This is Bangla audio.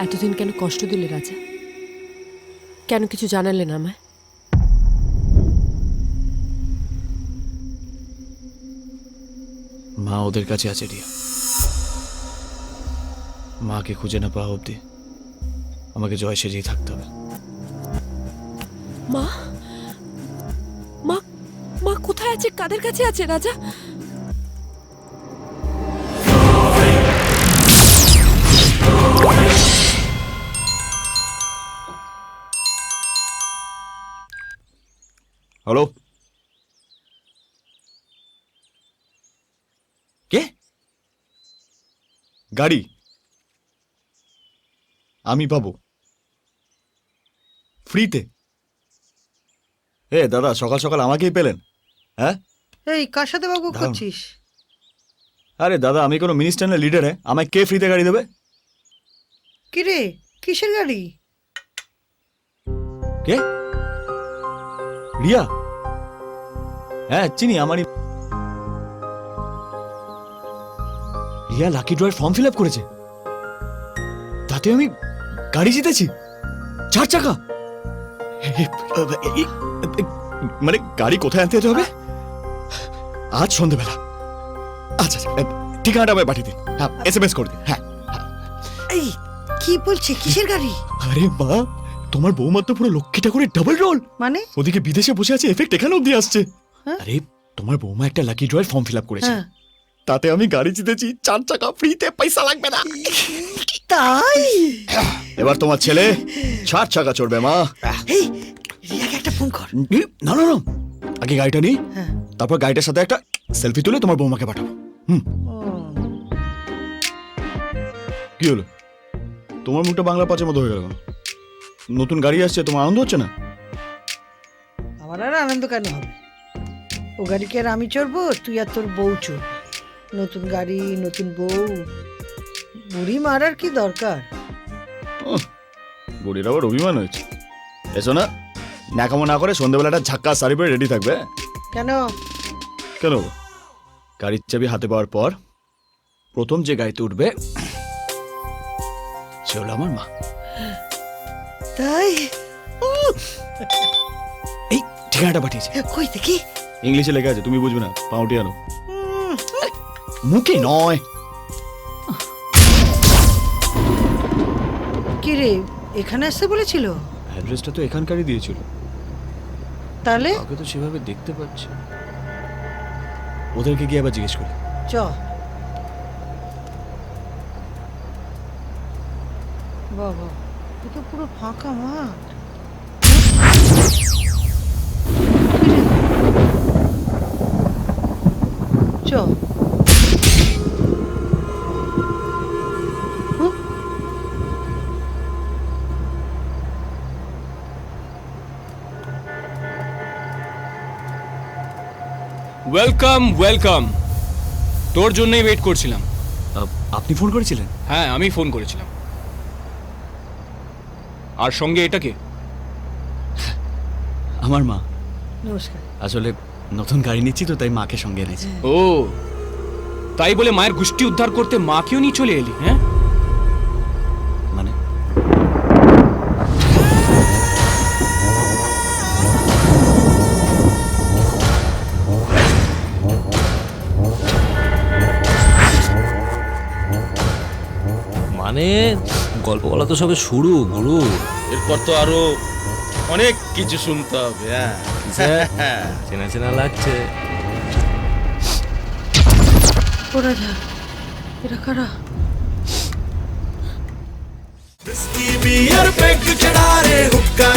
এতদিন কেন কষ্ট দিলে রাজা? কেন কিছু জানালে না আমায়? মা ওদের কাছে আছে রিয়া। মাকে খুঁজে না পাওয়া অব্দি আমাকে জয় সেজেই থাকতে হবে। মা মা মা কোথায় আছে? কাদের কাছে আছে রাজা? হ্যালো, কে? গাড়ি আমি পাবো ফ্রিতে? দাদা, সকাল সকাল আমাকেই পেলেন? হ্যাঁ, এই কার সাথে বাবু করছিস? আরে দাদা, আমি কোনো মিনিস্টার না লিডার? আমায় কে ফ্রিতে গাড়ি দেবে? কি রে, কিসের গাড়ি? কে? রিয়া? হ্যাঁ চিনি, আমারই। রিয়া লাকি ড্রয়ের ফর্ম ফিল আপ করেছে, তাতে আমি গাড়ি জিতেছি 4 চাকা। মানে গাড়ি কোথায় আনতে যেতে হবে? আজ সন্ধ্যেবেলা। আচ্ছা আচ্ছা, ঠিকানাটা আমায় পাঠিয়ে দিন। হ্যাঁ, SMS করে দিন। হ্যাঁ। এই কি বলছে, কিসের গাড়ি? আরে মা, তোমার বৌমা তো পুরো লক্ষ্মীটা করে ডাবল রোল। মানে? ওদিকে বিদেশে বসে আছে, এফেক্ট এখানে অব্দি আসছে। হ্যাঁ? আরে তোমার বৌমা একটা লাকি ড্রয়ের ফর্ম ফিল আপ করেছে, হ্যাঁ। তাতে আমি গাড়ি জিতেছি 4 চাকা ফ্রিতে, পয়সা লাগবে না। তাই? এবার তোমার ছেলে 4 চাকা চড়বে মা। এই রিয়াকে একটা ফোন কর। না না না, আগে গাড়িটা নিই, হ্যাঁ। তারপর গাড়িটার সাথে একটা সেলফি তুলে তোমার বৌমাকে পাঠাবো। ও, কি হলো, তোমার মুখটা বাংলা পাঁচের মতো হয়ে গেল কেন? নতুন গাড়ি আসছে, তোমার আনন্দ হচ্ছে না? আমার আর আনন্দ কেন হবে? ও গাড়িকে আর আমি চড়বো, তুই আর তোর বউ চড়বি। নতুন গাড়ি, নতুন বউ, বুড়ি মার আর কি দরকার? বুড়ির আবার অভিমান হয়েছে। এসো না, ন্যাকামো না করে সন্ধ্যেবেলাটা ঝাক্কা শাড়ি পরে রেডি থাকবে। কেন? কেন? গাড়ির চাবি হাতে পাওয়ার পর প্রথম যে গাড়িতে উঠবে সে হলো আমার মা। তাই? এই ঠিকানাটা পাঠিয়েছে, কই দেখি? ইংলিশে লেখা আছে, তুমি বুঝবে না, পাউটি আনো। উম, মুখে নয়। কি রে, এখানে আসতে বলেছিল? অ্যাড্রেসটা তো এখানকারই দিয়েছিল, তাহলে আগে তো সেভাবে দেখতে পাচ্ছি। ওদেরকে গিয়ে আবার জিজ্ঞেস করি। চ। বাবা, এ তো পুরো ফাঁকা মাঠ। চ। হুঁ? ওয়েলকাম ওয়েলকাম, তোর জন্যই ওয়েট করছিলাম। আপনি ফোন করেছিলেন? হ্যাঁ, আমি ফোন করেছিলাম। আর সঙ্গে এটাকে? আমার মা। নমস্কার। আসলে নতুন গাড়ি নিচ্ছি তো, তাই মাকে সঙ্গে এনেছি। ও, তাই বলে মায়ের গোষ্ঠী উদ্ধার করতে মাকেও নিয়ে চলে এলি? হ্যাঁ, মানে মানে গল্প বলা তো সবে শুরু গুরু। এরপর তো আরো অনেক কিছু শুনতে হবে। হ্যাঁ, চেনা চেনা লাগছে। ওরা যা, এরা কারা? बियर पेग चढ़ा रे हुक्का